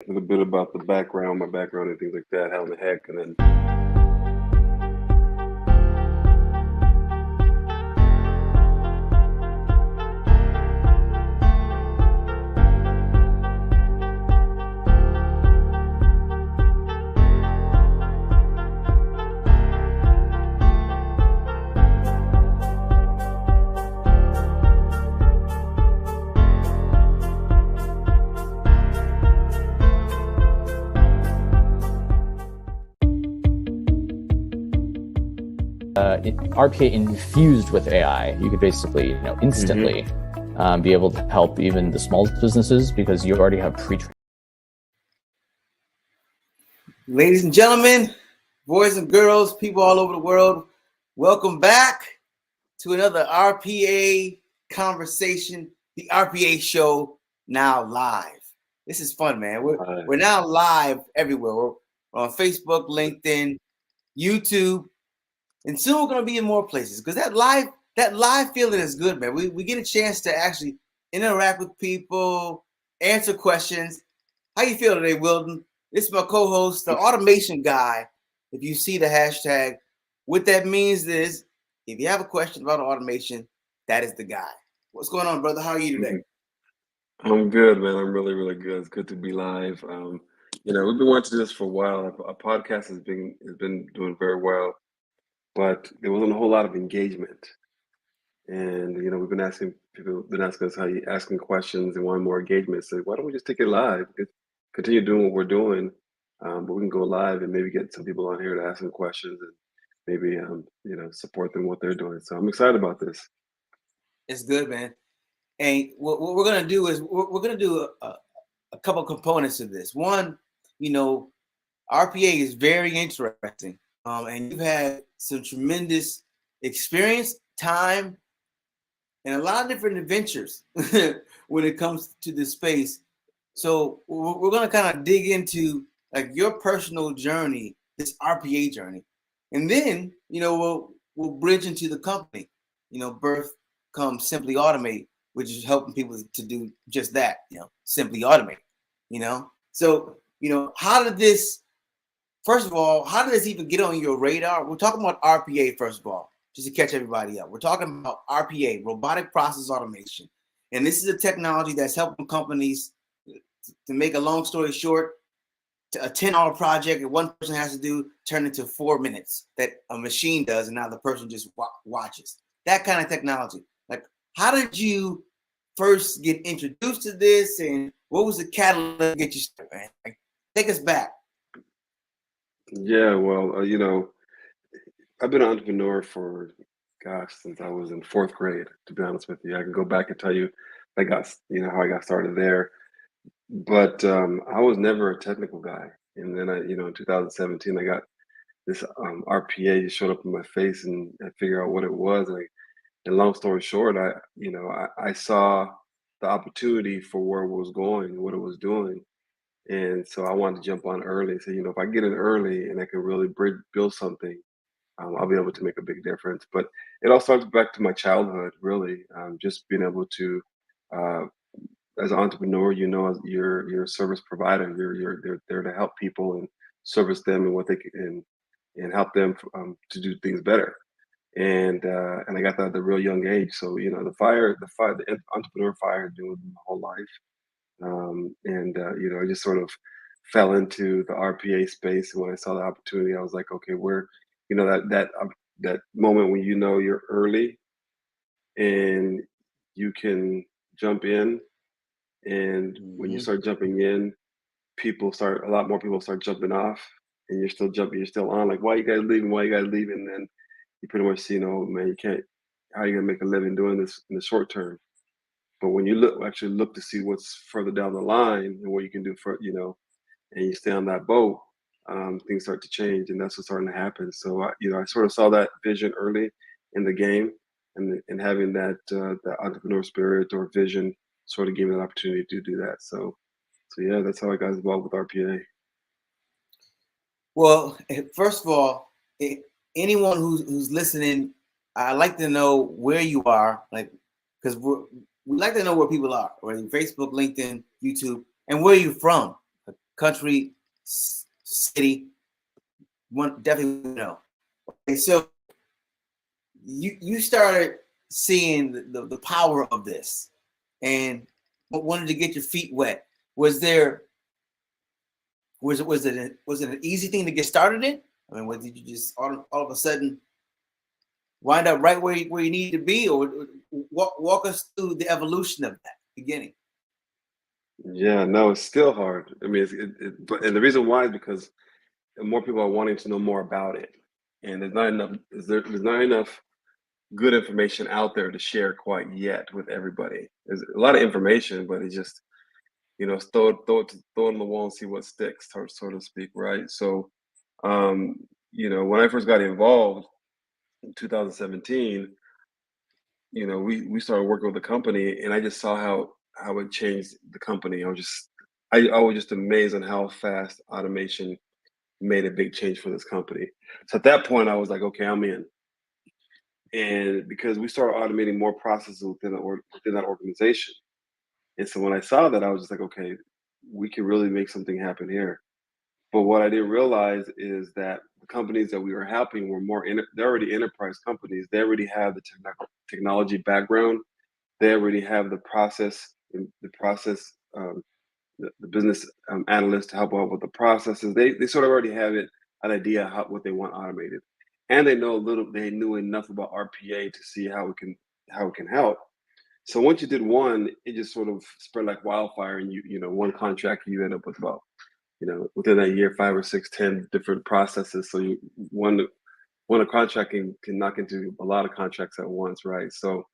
a little bit about my background and things like that, how the heck, and then RPA infused with AI, you could basically, instantly be able to help even the smallest businesses because you already have pre-trained. Ladies and gentlemen, boys and girls, people all over the world, welcome back to another RPA conversation, the RPA Show, now live. This is fun, man. We're now live everywhere. We're on Facebook, LinkedIn, YouTube, and soon we're going to be in more places because that live feeling is good, man. We get a chance to actually interact with people, answer questions. How you feel today, Wilton? This is my co-host, the automation guy. If you see the hashtag, what that means is if you have a question about automation, that is the guy. What's going on, brother? How are you today? I'm good, man. I'm really, really good. It's good to be live. We've been wanting to do this for a while. Our podcast has been doing very well, but there wasn't a whole lot of engagement. And we've been asking us how you asking questions and wanting more engagement. So why don't we just take it live? Continue doing what we're doing, but we can go live and maybe get some people on here to ask some questions and maybe support them what they're doing. So I'm excited about this. It's good, man. And what we're gonna do is we're gonna do a couple components of this. One, RPA is very interesting, and you've had some tremendous experience, time, and a lot of different adventures when it comes to this space. So we're going to kind of dig into like your personal journey, this RPA journey, and then we'll bridge into the company. Birth comes Simply Automate, which is helping people to do just that. Simply automate. So how did this? First of all, how did this even get on your radar? We're talking about RPA first of all, just to catch everybody up. We're talking about RPA, robotic process automation, and this is a technology that's helping companies. To make a long story short, a 10-hour project that one person has to do turn into 4 minutes that a machine does, and now the person just watches. That kind of technology. Like, how did you first get introduced to this, and what was the catalyst to get you started, man? Like, take us back. Yeah, well, I've been an entrepreneur since I was in fourth grade, to be honest with you. I can go back and tell you how I got started there. But I was never a technical guy. And then in 2017, I got this RPA just showed up in my face, and I figured out what it was. And long story short, I saw the opportunity for where it was going and what it was doing. And so I wanted to jump on early and say, if I get in early and I can really build something, I'll be able to make a big difference. But it all starts back to my childhood, really, just being able to uh, as an entrepreneur, you're a service provider. You're there to help people and service them and what they can and help them to do things better. And I got that at a real young age. So the entrepreneur fire had been with me my whole life. I just sort of fell into the RPA space. And when I saw the opportunity, I was like, okay, that moment when you're early and you can jump in. And when you start jumping in, a lot more people start jumping off, and you're still jumping, you're still on. Like, why you guys leaving? Why you guys leaving? And then you pretty much see, man, you can't. How are you gonna make a living doing this in the short term? But when you actually look to see what's further down the line and what you can do and you stay on that boat, things start to change, and that's what's starting to happen. So I sort of saw that vision early in the game, and having that entrepreneur spirit or vision sort of gave me an opportunity to do that. So yeah, that's how I got involved with RPA. Well, first of all, anyone who's listening, I'd like to know where you are, like, because we like to know where people are, right? Facebook, LinkedIn, YouTube, and where you're from, country, city, one definitely know. Okay, so you started seeing the power of this and wanted to get your feet wet. Was it an easy thing to get started in? I mean, did you just all of a sudden wind up right where you need to be, or walk us through the evolution of that beginning? Yeah, no, it's still hard. I mean, and the reason why is because more people are wanting to know more about it, and there's not enough good information out there to share quite yet with everybody. There's a lot of information, but it's just, throw it on the wall and see what sticks, so to speak, right? So, when I first got involved in 2017, we started working with the company, and I just saw how it changed the company. I was just amazed on how fast automation made a big change for this company. So at that point, I was like, okay, I'm in. And because we started automating more processes within that organization, and so when I saw that, I was just like, okay, we can really make something happen here. But what I didn't realize is that the companies that we were helping were they're already enterprise companies. They already have the technology background. They already have the process, the business analysts to help out with the processes. They sort of already have an idea what they want automated, and they knew enough about RPA to see how it can help. So once you did one, it just sort of spread like wildfire, and one contract you end up with about, within that year, 5 or 6, 10 different processes. So one a contract can knock into a lot of contracts at once, right? So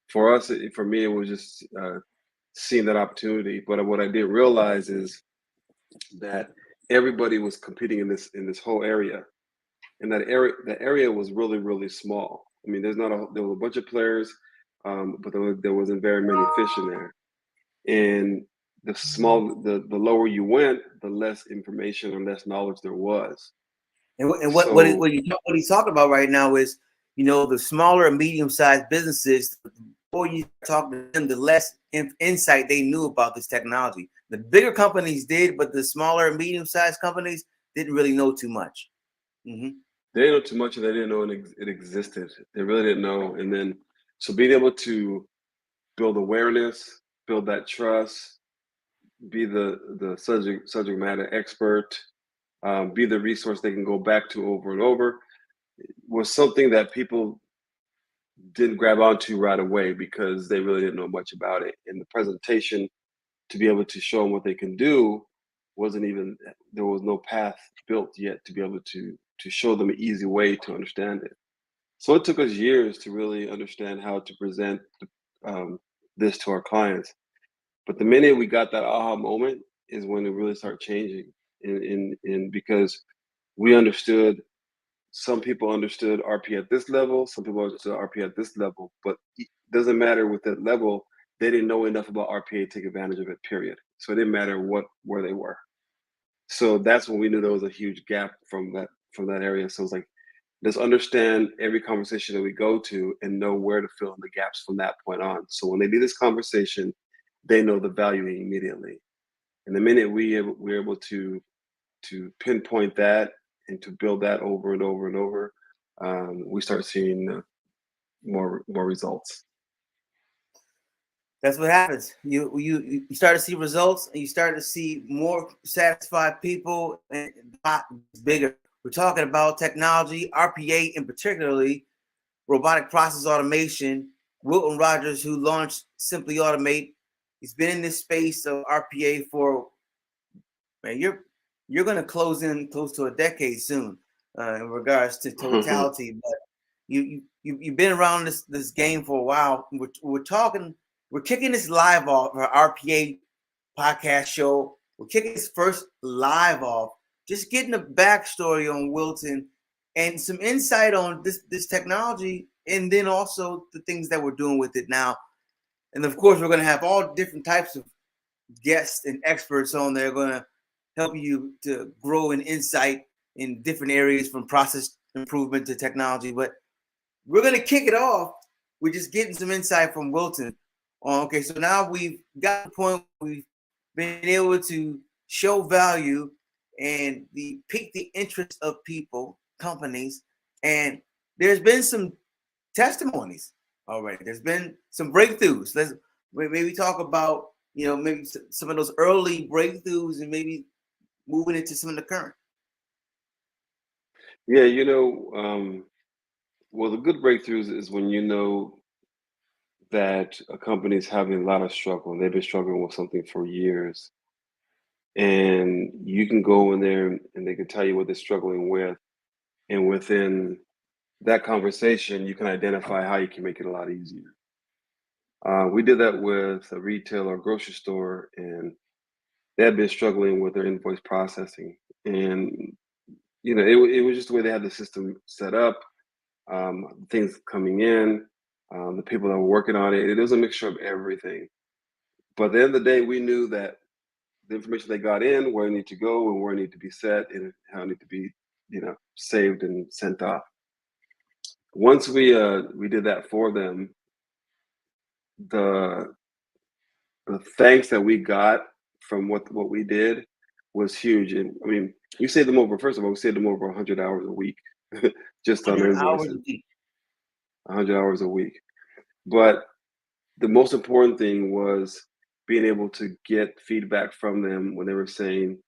for me, it was just seeing that opportunity. But what I didn't realize is that everybody was competing in this whole area, and that area was really, really small. I mean, there were a bunch of players, but there wasn't very many fish in there. And the lower you went, the less information or less knowledge there was. And So, what he's talking about right now is, the smaller and medium-sized businesses, the more you talk to them, the less insight they knew about this technology. The bigger companies did, but the smaller and medium-sized companies didn't really know too much. they didn't know too much, and they didn't know it existed. They really didn't know. And then, so being able to build awareness, build that trust, be the subject matter expert, be the resource they can go back to over and over, was something that people didn't grab onto right away because they really didn't know much about it. And the presentation to be able to show them what they can do there was no path built yet to be able to show them an easy way to understand it. So it took us years to really understand how to present this to our clients. But the minute we got that aha moment is when it really started changing. In because we understood, some people understood RP at this level, some people understood RP at this level, but it doesn't matter with that level. They didn't know enough about RPA to take advantage of it, period. So it didn't matter where they were. So that's when we knew there was a huge gap from that area. So it's like, let's understand every conversation that we go to and know where to fill in the gaps from that point on. So when they do this conversation, they know the value immediately. And the minute we're able to pinpoint that and to build that over and over and over, we start seeing more results. That's what happens. You start to see results, and you start to see more satisfied people, and it's bigger. We're talking about technology, RPA, and particularly robotic process automation. Wilton Rogers, who launched Simply Automate, he's been in this space of RPA for, man, you're going to close to a decade soon in regards to totality. But you've been around this game for a while. We're kicking this live off our RPA podcast show. We're kicking this first live off, just getting a backstory on Wilton and some insight on this technology, and then also the things that we're doing with it now. And of course, we're going to have all different types of guests and experts on there going to help you to grow in insight in different areas, from process improvement to technology. But we're going to kick it off with just getting some insight from Wilton. Okay, so now we've got the point, we've been able to show value, and pique the interest of people, companies, and there's been some testimonies already. There's been some breakthroughs. Let's maybe talk about, maybe some of those early breakthroughs and maybe moving into some of the current. Yeah, well, the good breakthroughs is when you know that a company is having a lot of struggle and they've been struggling with something for years, and you can go in there and they can tell you what they're struggling with, and within that conversation, you can identify how you can make it a lot easier. We did that with a retail or grocery store, and they had been struggling with their invoice processing, and it was just the way they had the system set up, things coming in, the people that were working on it. It was a mixture of everything. But at the end of the day, we knew that the information they got in, where it needed to go, and where it needed to be set, and how it needed to be, saved and sent off. Once we did that for them, the the thanks that we got from what we did was huge. And I mean, we saved them over. First of all, we saved them over 100 hours a week, just on their 100 hours a invoices. week. 100 hours a week. But the most important thing was being able to get feedback from them when they were saying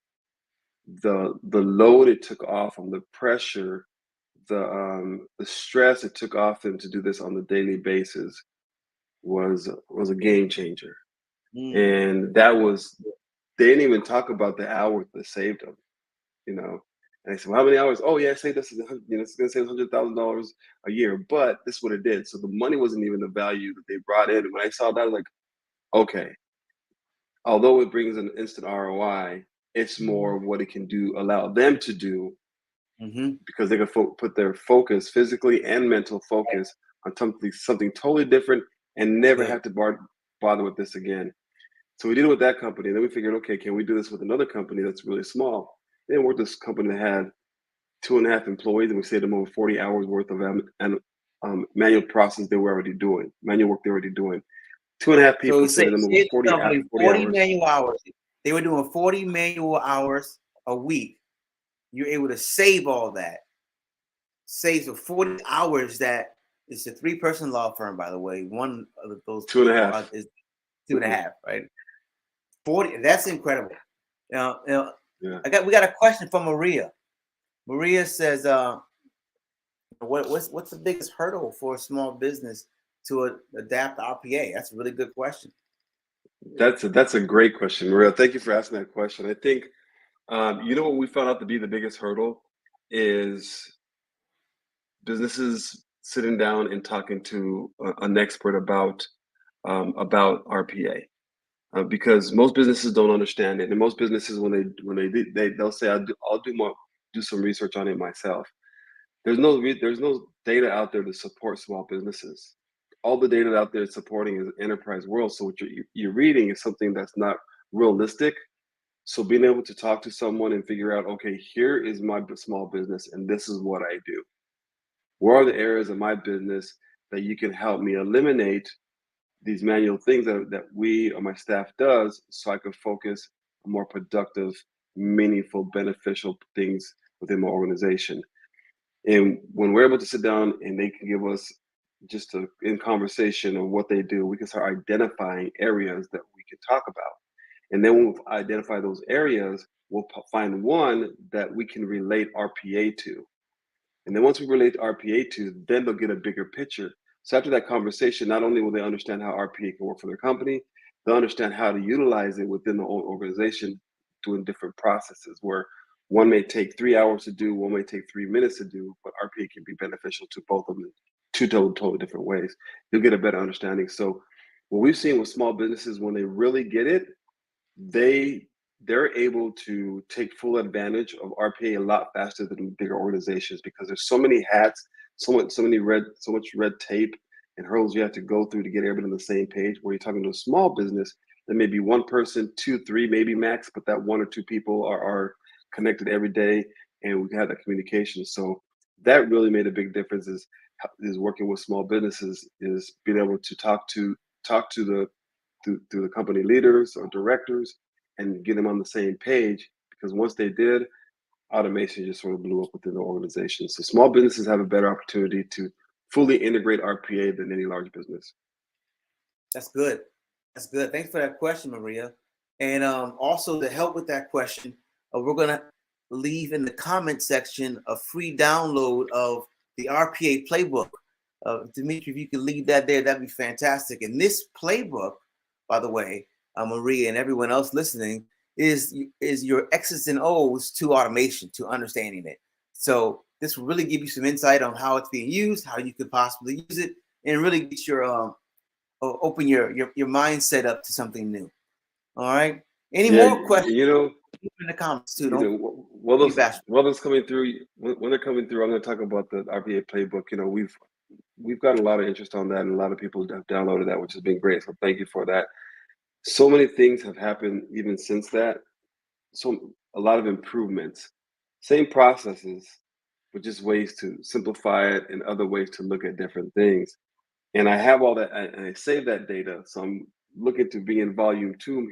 the load it took off them, the pressure, the stress it took off them to do this on a daily basis was a game changer. Mm. And that was, they didn't even talk about the hours that saved them, you know. And I said, well, how many hours? Oh yeah, I say this is it's gonna save $100,000 a year, but this is what it did. So the money wasn't even the value that they brought in. And when I saw that, I was like, okay, although it brings an instant ROI, it's more what it can do, allow them to do, Mm-hmm. because they can put their focus, physically and mental focus, on something totally different, and never Good. have to bother with this again. So we did it with that company. And then we figured, okay, can we do this with another company that's really small? Then we worked with this company that had 2.5 employees, and we saved them over 40 hours worth of manual process they were already doing, manual work they were already doing. 2.5 So people we say saving them over the 40 company 40 40 hours. manual hours. They were doing 40 manual hours a week. You're able to save all that. Saves the 40 hours. That it's a 3-person law firm, by the way. One of those 2.5. is 2.5, right? 40. That's incredible. Yeah. We got a question from Maria. Maria says, what's the biggest hurdle for a small business to adapt RPA? That's a really good question. That's a great question, Maria. Thank you for asking that question. I think what we found out to be the biggest hurdle is businesses sitting down and talking to an expert about RPA. Because most businesses don't understand it, and most businesses, when they'll say, I'll do some research on it myself. There's no data out there to support small businesses. All the data out there supporting is enterprise world. So what you're reading is something that's not realistic. So being able to talk to someone and figure out, okay, here is my small business, and this is what I do. Where are the areas of my business that you can help me eliminate these manual things that we or my staff does, so I can focus on more productive, meaningful, beneficial things within my organization. And when we're able to sit down and they can give us just in conversation of what they do, we can start identifying areas that we can talk about. And then when we identify those areas, we'll find one that we can relate RPA to. And then once we relate RPA to, then they'll get a bigger picture. So after that conversation, not only will they understand how RPA can work for their company, they'll understand how to utilize it within their own organization, doing different processes where one may take 3 hours to do, one may take 3 minutes to do, but RPA can be beneficial to both of them in two totally different ways. You'll get a better understanding. So what we've seen with small businesses, when they really get it, they're able to take full advantage of RPA a lot faster than bigger organizations, because there's so many hats, so much red tape and hurdles you have to go through to get everybody on the same page. Where you're talking to a small business, there may be one person, 2, 3, maybe max, but that 1 or 2 people are connected every day, and we have that communication. So that really made a big difference. Is working with small businesses, is being able to talk to the company leaders or directors, and get them on the same page, because once they did, automation just sort of blew up within the organization. So small businesses have a better opportunity to fully integrate RPA than any large business. That's good. That's good. Thanks for that question, Maria. And also to help with that question, we're going to leave in the comment section a free download of the RPA playbook. Dimitri, if you could leave that there, that'd be fantastic. And this playbook, by the way, Maria and everyone else listening, is your X's and O's to automation, to understanding it. So this will really give you some insight on how it's being used, how you could possibly use it, and really get your open your mindset up to something new. All right. Any more questions? In the comments too. While those coming through, when they're coming through, I'm going to talk about the RPA playbook. We've gotten a lot of interest on that, and a lot of people have downloaded that, which has been great. So thank you for that. So many things have happened even since that. So a lot of improvements, same processes, but just ways to simplify it and other ways to look at different things. And I have all that, and I save that data. So I'm looking to be in volume two,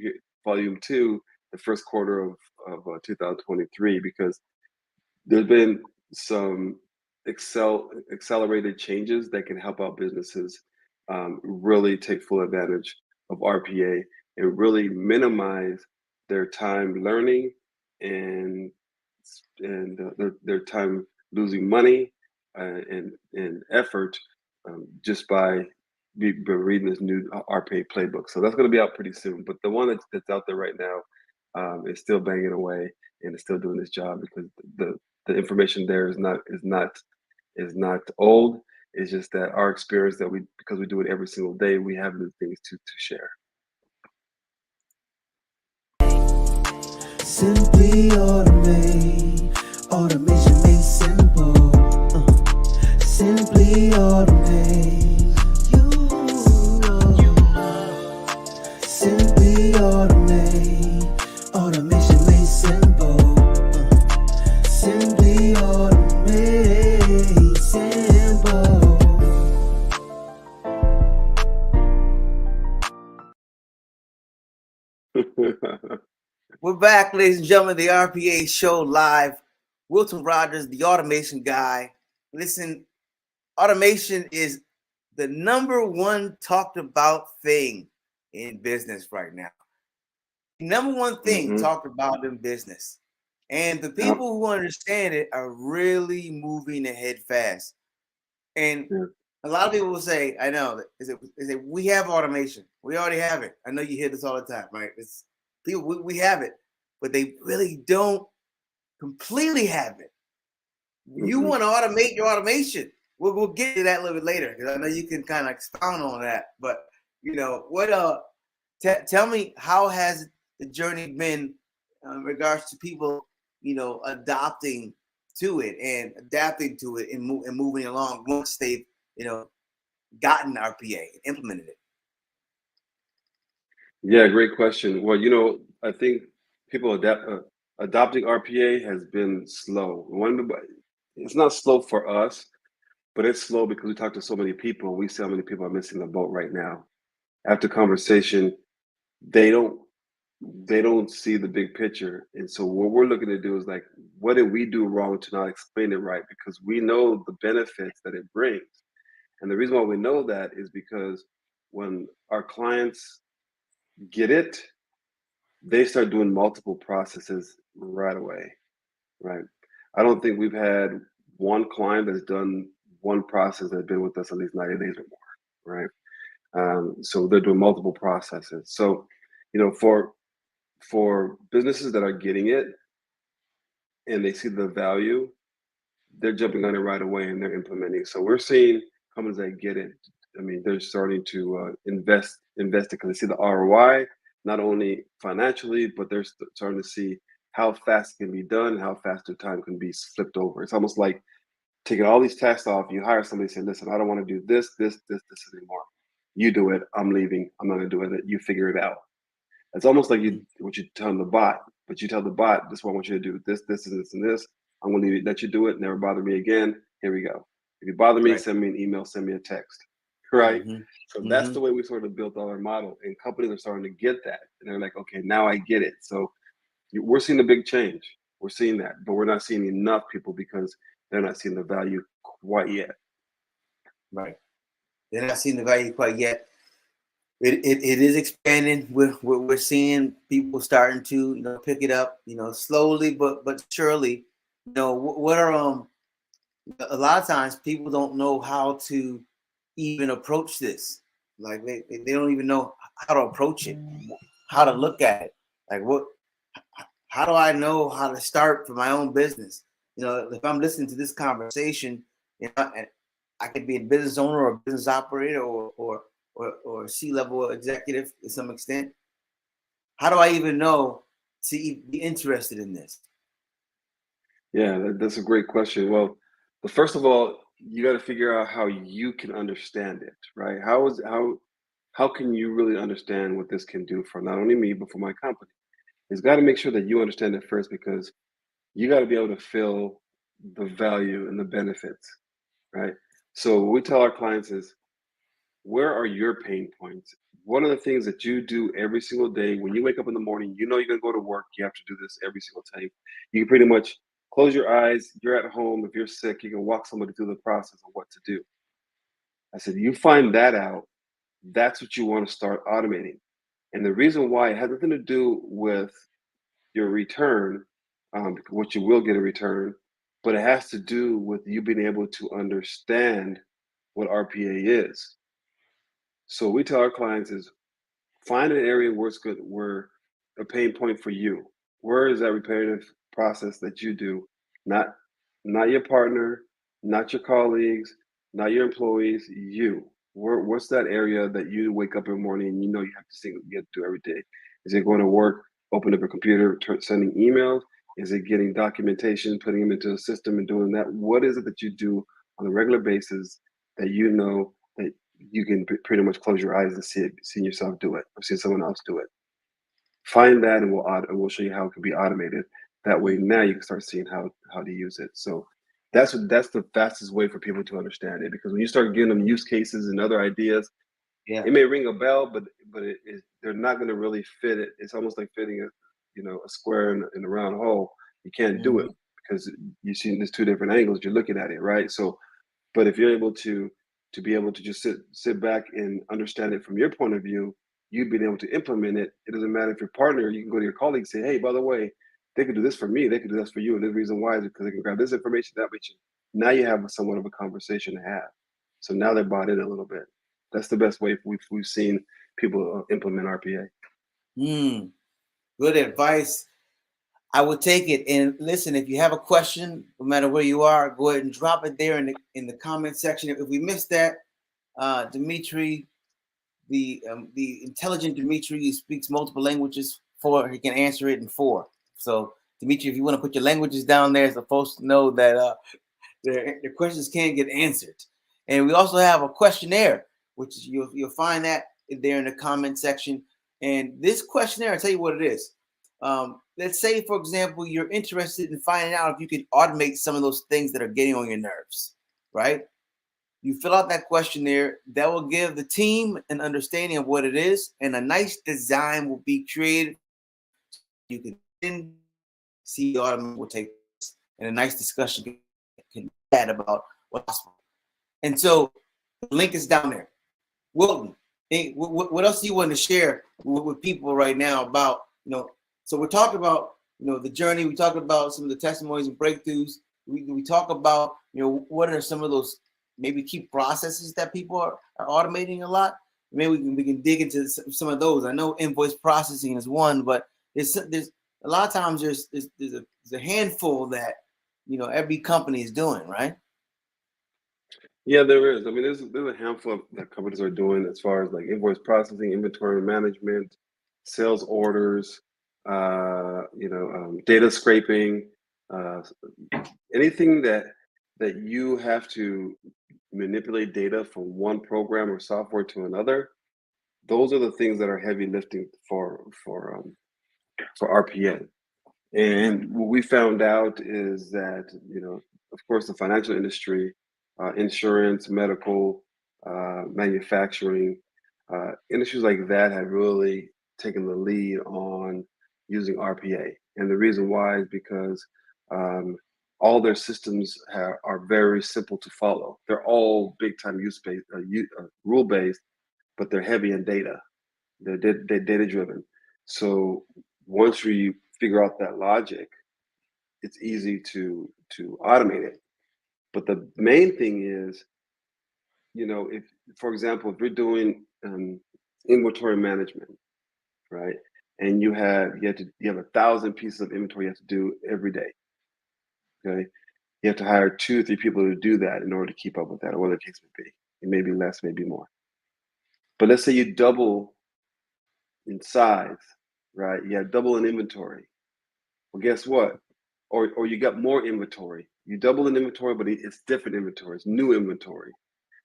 the first quarter of 2023, because there's been some accelerated changes that can help out businesses really take full advantage of RPA and really minimize their time learning and their time losing money and effort just by reading this new RPA playbook. So that's going to be out pretty soon. But the one that's out there right now is still banging away and is still doing this job, because the information there is not old. It's just that our experience because we do it every single day, we have new things to share. Simply automate. Automation made simple. Simply automate. Simply automate. Automation made simple. Simply automate. Simple. We're back, ladies and gentlemen, the RPA Show live. Wilton Rogers, the automation guy. Listen, automation is the number one talked about thing in business right now. Number one thing talked about in business. And the people who understand it are really moving ahead fast. And a lot of people will say, I know, we have automation. We already have it. I know you hear this all the time, right? We have it, but they really don't completely have it. You want to automate your automation. We'll get to that a little bit later, because I know you can kind of expound on that. But tell me, how has the journey been in regards to people, adopting to it and adapting to it and moving along once they've, gotten RPA and implemented it? Yeah, great question. Well, I think people adopting RPA has been slow. It's not slow for us, but it's slow because we talk to so many people. We see how many people are missing the boat right now. After conversation, they don't see the big picture. And so what we're looking to do is, like, what did we do wrong to not explain it right? Because we know the benefits that it brings. And the reason why we know that is because when our clients get it, they start doing multiple processes right away, right? I don't think we've had one client that's done one process that's been with us at least 90 days or more, right? So they're doing multiple processes. So, for businesses that are getting it and they see the value, they're jumping on it right away and they're implementing. So we're seeing companies that get it. I mean, they're starting to invest because they see the ROI, not only financially, but they're starting to see how fast it can be done, how fast their time can be flipped over. It's almost like taking all these tasks off. You hire somebody, say, listen, I don't want to do this anymore. You do it. I'm leaving. I'm not going to do it. You figure it out. It's almost like what you tell the bot, but you tell the bot, this is what I want you to do. This, and this, and this. I'm going to let you do it. Never bother me again. Here we go. If you bother me, send me an email, send me a text, right? Mhm. So that's Mhm. the way we sort of built our model, and companies are starting to get that, and they're like, okay, now I get it. So we're seeing a big change. We're seeing that, but we're not seeing enough people because they're not seeing the value quite yet. Right. They're not seeing the value quite yet. It is expanding. We're seeing people starting to pick it up, slowly but surely. What are a lot of times people don't know how to even approach this. Like they don't even know how to approach it, how to look at it. Like how do I know how to start for my own business? If I'm listening to this conversation, and I could be a business owner or a business operator or a C-level executive to some extent. How do I even know to be interested in this? Yeah, that's a great question. Well, first of all, you got to figure out how you can understand it, right? How can you really understand what this can do for not only me but for my company? It's got to make sure that you understand it first because you got to be able to feel the value and the benefits, right? So what we tell our clients is, where are your pain points? What are the things that you do every single day when you wake up in the morning? You know you're gonna go to work. You have to do this every single time. You can pretty much close your eyes. You're at home. If you're sick, you can walk somebody through the process of what to do. I said, you find that out. That's what you want to start automating. And the reason why it has nothing to do with your return, what you will get a return, but it has to do with you being able to understand what RPA is. So we tell our clients is, find an area where it's good, where a pain point for you. Where is that repetitive process that you do? Not not your partner, not your colleagues, not your employees, you. What's that area that you wake up in the morning and you know you have to you have to do every day? Is it going to work, open up a computer, sending emails? Is it getting documentation, putting them into a system and doing that? What is it that you do on a regular basis that you know that you can pretty much close your eyes and seeing yourself do it or seeing someone else do it? Find that, and we'll show you how it can be automated. That way, now you can start seeing how to use it. So that's the fastest way for people to understand it. Because when you start giving them use cases and other ideas, Yeah. it may ring a bell, but they're not going to really fit it. It's almost like fitting a square in a round hole. You can't do it Mhm. because you see there's two different angles you're looking at it, right? So, but if you're able to be able to just sit back and understand it from your point of view, you being able to implement it. It doesn't matter if your partner, you can go to your colleagues and say, hey, by the way, they could do this for me, they could do this for you. And the reason why is because they can grab this information, that information. Now you have somewhat of a conversation to have. So now they're bought in a little bit. That's the best way we've seen people implement RPA. Mm, good advice. I would take it. And listen, if you have a question, no matter where you are, go ahead and drop it there in the comment section. If we missed that, Dimitri, the intelligent Dimitri, he speaks multiple languages. He can answer it in 4. So Dimitri, if you want to put your languages down there, so folks know that their questions can get answered. And we also have a questionnaire, which is you'll find that there in the comment section. And this questionnaire, I'll tell you what it is. Let's say, for example, you're interested in finding out if you can automate some of those things that are getting on your nerves, right? You fill out that questionnaire. That will give the team an understanding of what it is, and a nice design will be created. You can then see the automation will take place, and a nice discussion can be had about what's possible. And so the link is down there. Wilton, what else do you want to share with people right now about, so we're talking about, the journey. We talked about some of the testimonies and breakthroughs. We talk about, what are some of those maybe key processes that people are automating a lot. Maybe we can dig into some of those. I know invoice processing is one, but there's a lot of times there's a handful that, every company is doing, right? Yeah, there is. I mean, there's a handful of that companies are doing as far as like invoice processing, inventory management, sales orders, data scraping, uh, anything that you have to manipulate data from one program or software to another. Those are the things that are heavy lifting for RPA. And what we found out is that, of course, the financial industry, insurance, medical, manufacturing, industries like that have really taken the lead on using RPA. And the reason why is because all their systems are very simple to follow. They're all big time rule based, but they're heavy in data. They're data driven. So once we figure out that logic, it's easy to automate it. But the main thing is, if, for example, if you're doing inventory management, right, and you have 1,000 pieces of inventory you have to do every day. Okay, you have to hire 2 or 3 people to do that in order to keep up with that, or whatever the case may be. It may be less, maybe more. But let's say you double in size, right? You have double in inventory. Well, guess what? Or you got more inventory. You double in inventory, but it's different inventory. It's new inventory.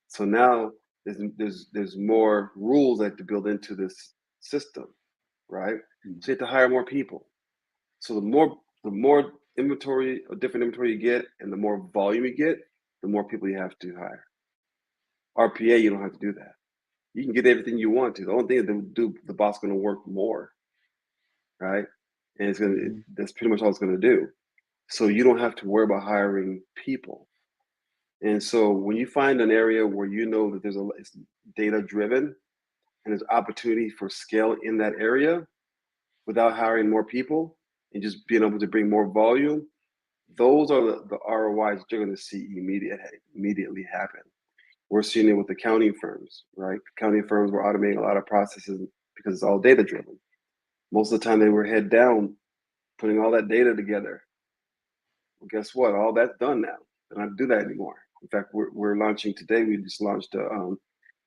So now there's more rules that have to build into this system, right? So you have to hire more people. So the more inventory, or different inventory you get, and the more volume you get, the more people you have to hire. RPA, you don't have to do that. You can get everything you want to. The only thing that the boss is going to work more, right? And that's pretty much all it's going to do. So you don't have to worry about hiring people. And so when you find an area where you know that it's data driven and there's opportunity for scale in that area without hiring more people and just being able to bring more volume, those are the ROIs that you're going to see immediately happen. We're seeing it with accounting firms, right? Accounting firms were automating a lot of processes because it's all data driven. Most of the time they were head down, putting all that data together. Well, guess what? All that's done now. They don't have to do that anymore. In fact, we're launching today. We just launched our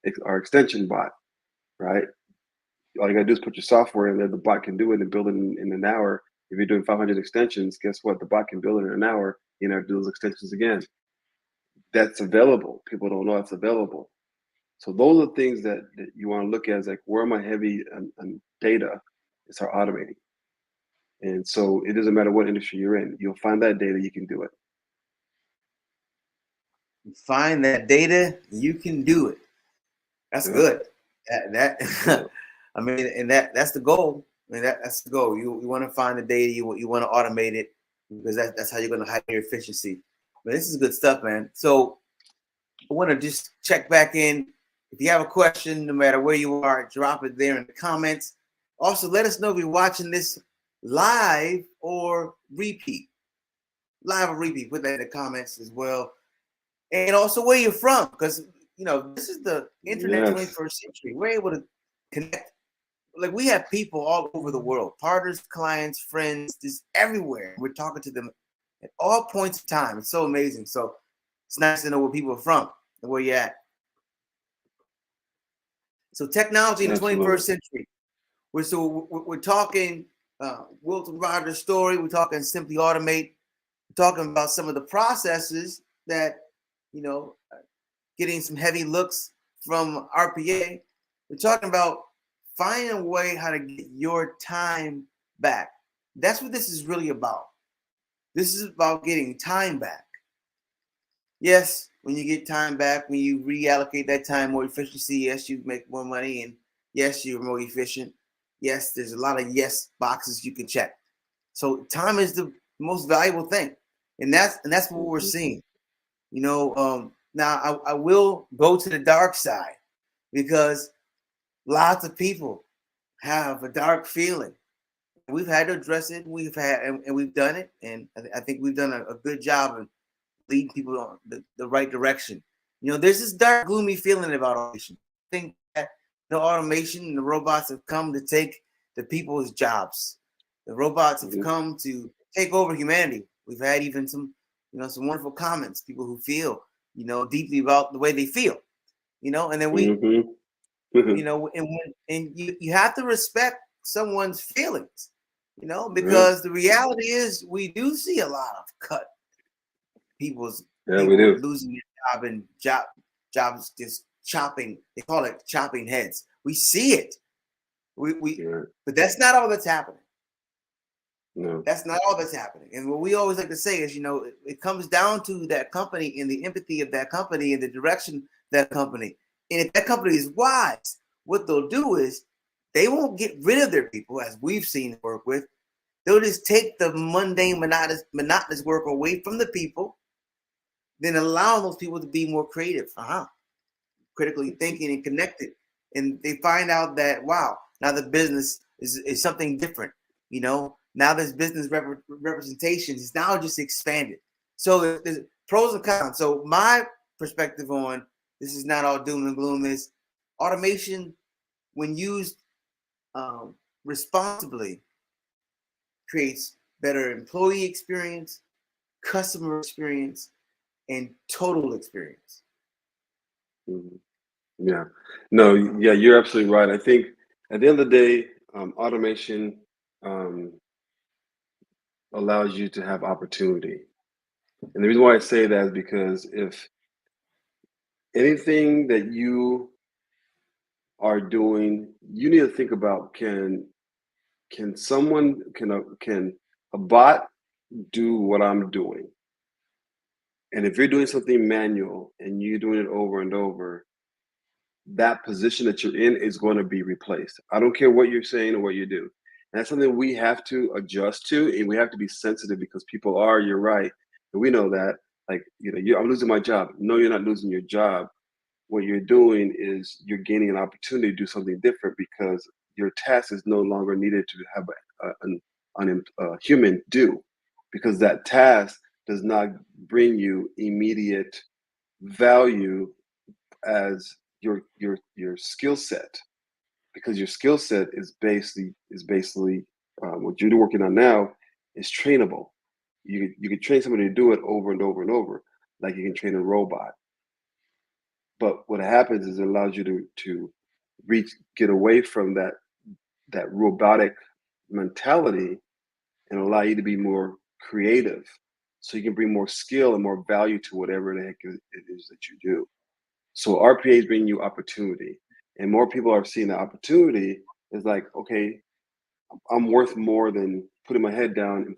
extension bot, right? All you gotta do is put your software in there. The bot can do it and build it in an hour. If you're doing 500 extensions, guess what? The bot can build it in an hour. You never do those extensions again. That's available. People don't know it's available. So those are things that you want to look at, is like, where am I heavy on data? It's our automating. And so it doesn't matter what industry you're in. You'll find that data, you can do it. Find that data, you can do it. That's good. That I mean, and that's the goal. I mean, that's the goal. You want to find the data, you want to automate it, because that's how you're going to higher your efficiency. But this is good stuff, man. So I want to just check back in. If you have a question, no matter where you are, drop it there in the comments. Also, let us know if you're watching this live or repeat. Live or repeat, put that in the comments as well. And also where you're from, because this is the internet 21st century. We're able to connect. Like, we have people all over the world, partners, clients, friends, just everywhere. We're talking to them at all points of time. It's so amazing. So it's nice to know where people are from and where you're at. So technology in the 21st century. We're talking Wilton Rogers' story. We're talking Simply Automate. We're talking about some of the processes that, getting some heavy looks from RPA. We're talking about finding a way how to get your time back. That's what this is really about. This is about getting time back. Yes, when you get time back, when you reallocate that time more efficiency, yes, you make more money, and yes, you're more efficient. Yes, there's a lot of yes boxes you can check. So time is the most valuable thing, and that's what we're seeing. Now I will go to the dark side, because lots of people have a dark feeling. We've had to address it. We've done it, and I think we've done a good job of leading people on the right direction. There's this dark, gloomy feeling about automation. I think that the automation and the robots have come to take the people's jobs. The robots have come to take over humanity. We've had even some wonderful comments, people who feel, deeply about the way they feel, and then we, and you have to respect someone's feelings, because the reality is we do see a lot of cut people losing their job, and jobs just chopping. They call it chopping heads. We see it. But that's not all that's happening. No, that's not all that's happening. And what we always like to say is, it comes down to that company and the empathy of that company and the direction of that company. if that company is wise, what they'll do is they won't get rid of their people, as we've seen work with. They'll just take the mundane, monotonous work away from the people, then allow those people to be more creative, critically thinking and connected. And they find out that, wow, now the business is something different. Now this business representation is now just expanded. So there's pros and cons. So my perspective on this is not all doom and gloom is automation, when used responsibly, creates better employee experience, customer experience, and total experience. Mhm. Yeah. No, yeah, you're absolutely right. I think at the end of the day, automation allows you to have opportunity. And the reason why I say that is because if anything that you are doing, you need to think about can a bot do what I'm doing? And if you're doing something manual and you're doing it over and over, that position that you're in is going to be replaced. I don't care what you're saying or what you do. And that's something we have to adjust to, and we have to be sensitive because people are, you're right. And we know that, like, I'm losing my job. No, you're not losing your job. What you're doing is you're gaining an opportunity to do something different because your task is no longer needed to have a human do, because that task does not bring you immediate value as your skill set, because your skill set is basically what you're working on now is trainable. You can train somebody to do it over and over and over, like you can train a robot. But what happens is it allows you to get away from that robotic mentality and allow you to be more creative, so you can bring more skill and more value to whatever the heck it is that you do. So RPA is bringing you opportunity, and more people are seeing the opportunity. Is like, okay, I'm worth more than putting my head down and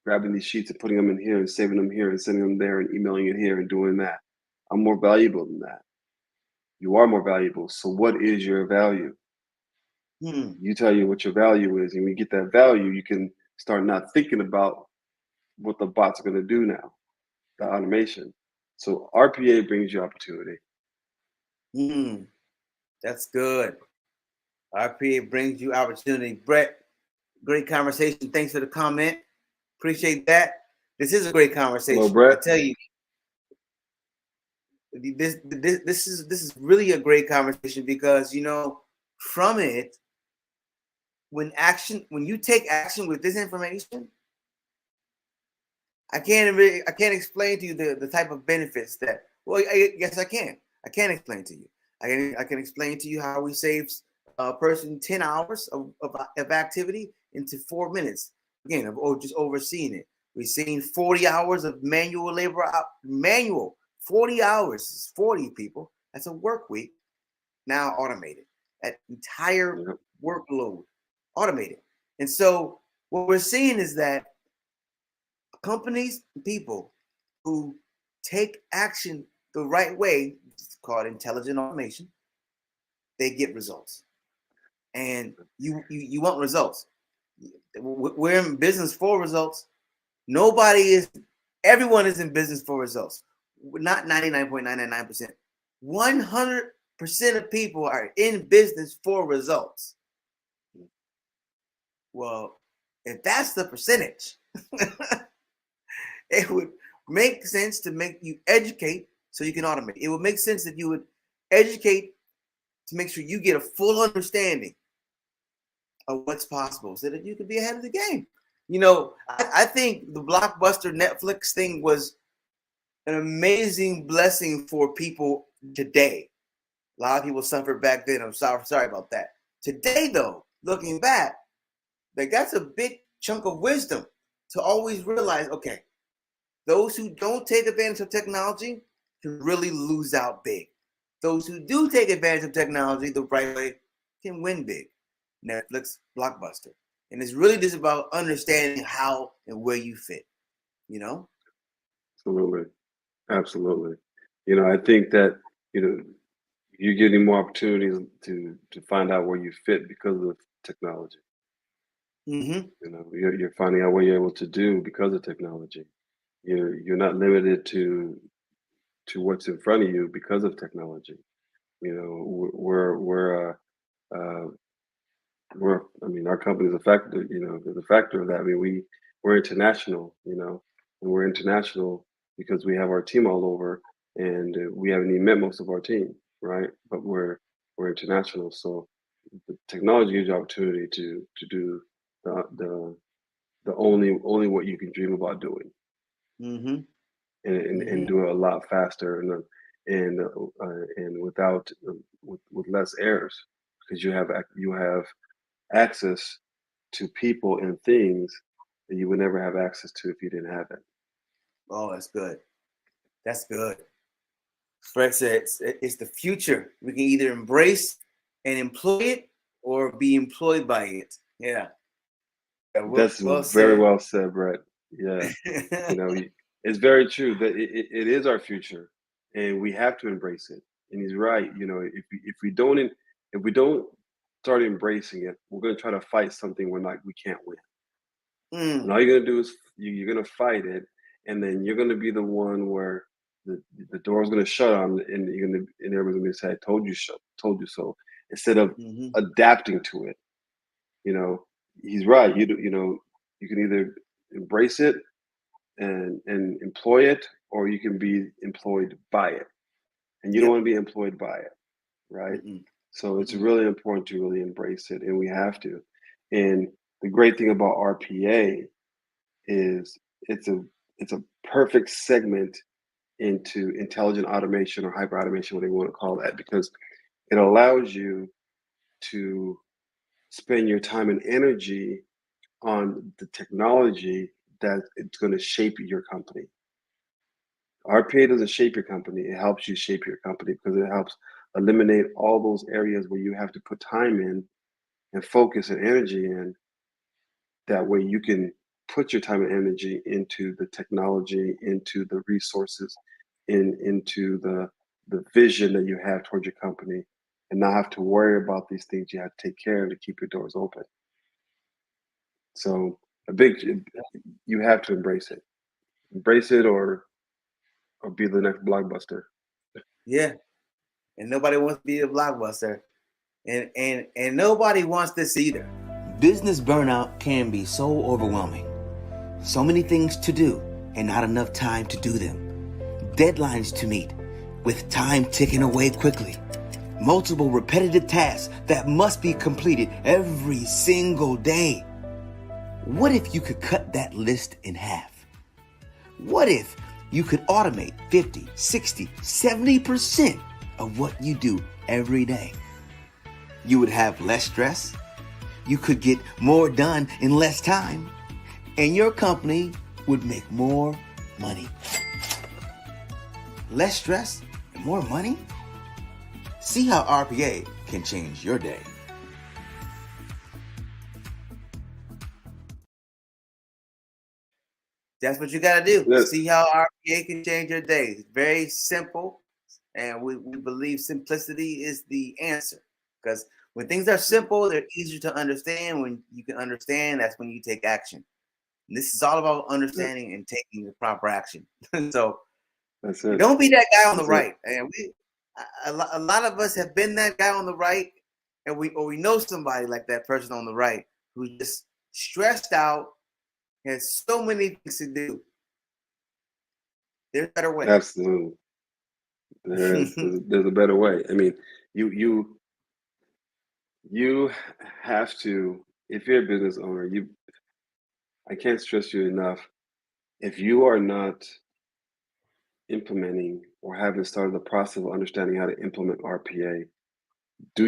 grabbing these sheets and putting them in here and saving them here and sending them there and emailing it here and doing that. I'm more valuable than that. You are more valuable. So what is your value? You tell you what your value is, and when you get that value, you can start not thinking about what the bots are going to do now, the automation. So RPA brings you opportunity. That's good. RPA brings you opportunity. Brett, great conversation. Thanks for the comment. Appreciate that. This is a great conversation. Hello, Brett. I tell you, this is really a great conversation because from it, when you take action with this information, I can't explain to you the type of benefits that. Well, yes, I can. I can explain to you. I can explain to you how we saved a person 10 hours of activity into 4 minutes. Again, of just overseeing it. We've seen 40 hours of manual labor. 40 hours is 40 people. That's a work week. Now automated. That entire workload automated. And so what we're seeing is that companies and people who take action the right way, it's called intelligent automation, they get results. And you want results. We're in business for results. Everyone is in business for results. Not 99.999%. 100% of people are in business for results. Well, if that's the percentage, it would make sense to make you educate so you can automate. It would make sense that you would educate to make sure you get a full understanding of what's possible so that you can be ahead of the game. I think the blockbuster Netflix thing was an amazing blessing for people today. A lot of people suffered back then. I'm sorry about that. Today, though, looking back, that's a big chunk of wisdom to always realize, okay, those who don't take advantage of technology can really lose out big. Those who do take advantage of technology the right way can win big. Netflix, blockbuster. And it's really just about understanding how and where you fit, Absolutely. I think that, you're getting more opportunities to find out where you fit because of technology. Mm-hmm. You know, you're finding out what you're able to do because of technology. You're not limited to what's in front of you because of technology. You know, uh, I mean, our company is a factor. You know, there's a factor of that. I mean, we're international. You know, and we're international because we have our team all over, and we haven't even met most of our team, right? But we're international, so the technology gives you opportunity to do the only what you can dream about doing, Mm-hmm. and Mm-hmm. do it a lot faster and without with less errors because you have access to people and things that you would never have access to if you didn't have it. Oh, that's good. That's good. Fred said it's the future. We can either embrace and employ it or be employed by it. Yeah. Yeah, That's well very said. well said, Brett. Yeah, you know, it's very true that it is our future, and we have to embrace it. And he's right. You know, if we don't start embracing it, we're going to try to fight something we can't win. And Mm, all you're gonna do is you're gonna fight it, and then you're gonna be the one where the door's gonna shut on, and everybody's gonna say, told you so," instead of mhm. adapting to it. You know, he's right. You know, you can either embrace it and employ it, or you can be employed by it, and you don't Yep. want to be employed by it, right? Mm-mm, So it's mm-mm. really important to really embrace it, and we have to. And the great thing about RPA is it's a it's a perfect segment into intelligent automation or hyper automation, whatever you want to call that, because it allows you to spend your time and energy on the technology that it's going to shape your company. RPA doesn't shape your company; it helps you shape your company because it helps eliminate all those areas where you have to put time in and focus and energy in. That way you can put your time and energy into the technology, into the resources, into the vision that you have towards your company, and not have to worry about these things you have to take care of to keep your doors open. So a big you have to embrace it, or be the next blockbuster. Yeah. And nobody wants to be a blockbuster. And nobody wants this either. Business burnout can be so overwhelming. So many things to do and not enough time to do them. Deadlines to meet with time ticking away quickly. Multiple repetitive tasks that must be completed every single day. What if you could cut that list in half? What if you could automate 50, 60, 70% of what you do every day? You would have less stress. You could get more done in less time. And your company would make more money. Less stress and more money? See how RPA can change your day. That's what you got to do. Yeah, See how RPA can change your day. It's very simple. And we believe simplicity is the answer. Because when things are simple, they're easier to understand. When you can understand, that's when you take action. And this is all about yeah, understanding and taking the proper action. So that's it. don't be that guy on the That's it. right. And a lot of us have been that guy on the right, and we know somebody like that person on the right who's just stressed out, has so many things to do. There's a better way. Absolutely, there's a better way. I mean, you you you have to, if you're a business owner, I can't stress you enough. If you are not implementing or haven't started the process of understanding how to implement RPA,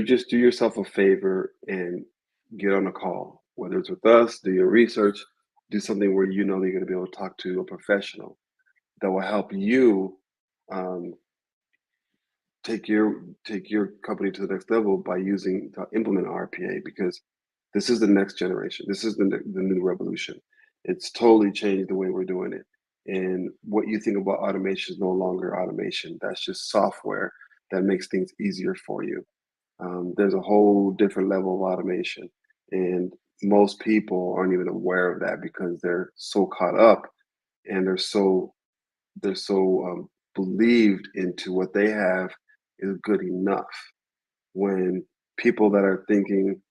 just do yourself a favor and get on a call, whether it's with us, do your research, do something where you know you're going to be able to talk to a professional that will help you um, take your company to the next level by using to implement RPA, because this is the next generation. This is the new revolution. It's totally changed the way we're doing it. And what you think about automation is no longer automation. That's just software that makes things easier for you. There's a whole different level of automation, and most people aren't even aware of that because they're so caught up and they're so believed into what they have is good enough. When people that are thinking,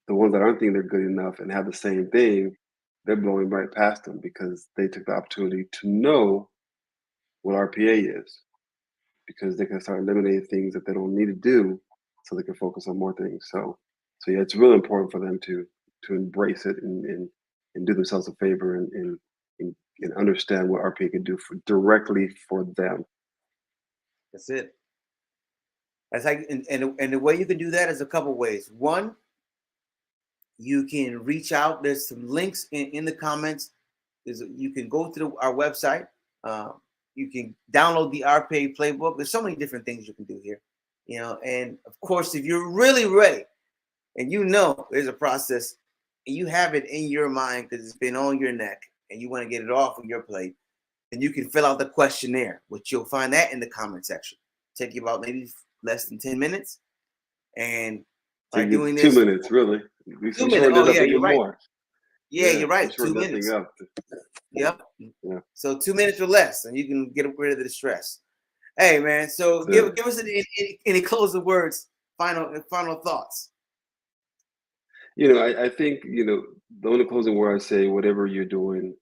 the ones that aren't thinking they're good enough and have the same thing, they're blowing right past them because they took the opportunity to know what RPA is, because they can start eliminating things that they don't need to do so they can focus on more things. So yeah, it's really important for them to embrace it and do themselves a favor and understand what RPA can do directly for them. That's it. That's like, and the way you can do that is a couple ways. One, you can reach out. There's some links in the comments. You can go through our website. You can download the RPA playbook. There's so many different things you can do here, and of course, if you're really ready and there's a process and you have it in your mind because it's been on your neck and you want to get it off of your plate, then you can fill out the questionnaire, which you'll find that in the comment section. Take you about maybe less than 10 minutes. And by doing this, 2 minutes, really. 2 minutes. Oh, yeah, you're right. More. Yeah, you're right. 2 minutes. Yep. Yeah. So 2 minutes or less, and you can get rid of the stress. Hey, man. So give us any closing words, final thoughts. I think the only closing word I say, whatever you're doing,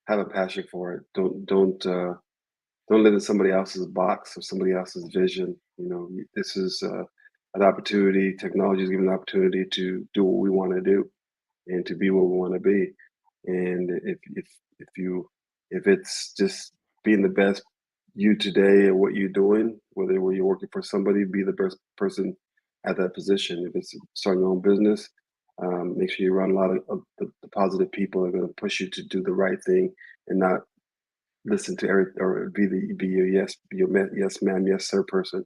have a passion for it. Don't live in somebody else's box or somebody else's vision. This is an opportunity. Technology is giving an opportunity to do what we want to do and to be what we want to be. And if it's just being the best you today at what you're doing, whether you're working for somebody, be the best person at that position. If it's starting your own business, make sure you run a lot of the positive people that are going to push you to do the right thing and not listen to or be your yes ma'am, yes sir person.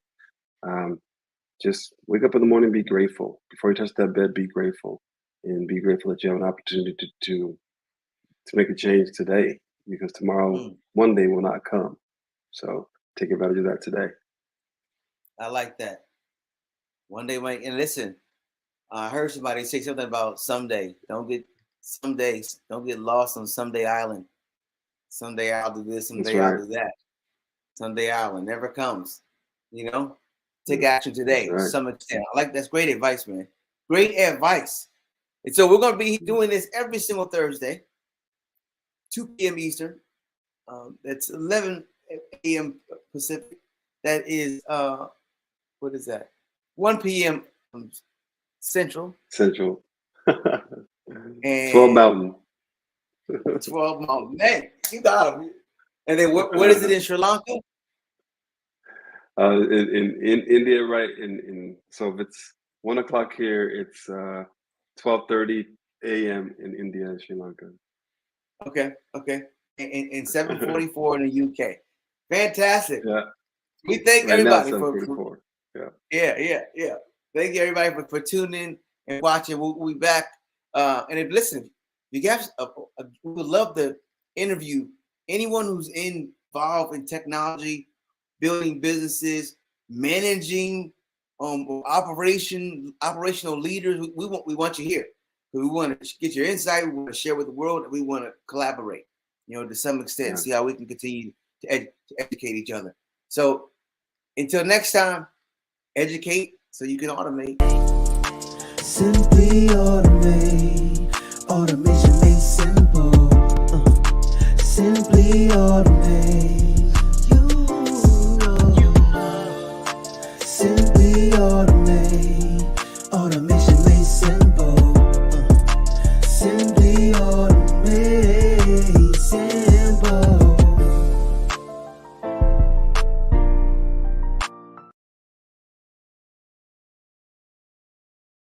Just wake up in the morning, be grateful. Before you touch that bed, be grateful, and be grateful that you have an opportunity to make a change today, because tomorrow, one day will not come. So take advantage of that today. I like that. One day, Mike. And listen, I heard somebody say something about someday. Don't get lost on Someday Island. Someday I'll do this. Someday I'll do that. Someday Island never comes. Take action today to some extent. That's great advice, man. Great advice. And so we're going to be doing this every single Thursday, 2 p.m. Eastern. That's 11 a.m. Pacific. That is, what is that? 1 p.m. Central. And 12 Mountain. 12 Mountain. Man, you got it. And then what is it in Sri Lanka? In India, right? So if it's 1 o'clock here, it's 12:30 a.m. in India and Sri Lanka. Okay. And 7:44 in the UK. Fantastic. Yeah. We thank everybody for Yeah. Thank you everybody for tuning in and watching. We'll be back. And if you guys, we would love to interview anyone who's involved in technology, building businesses, managing operational leaders. We want you here. We want to get your insight. We want to share with the world, and we want to collaborate, to some extent, see how we can continue to educate each other. So until next time, educate so you can automate. Simply automate. Automation made simple. Simply automate. Simply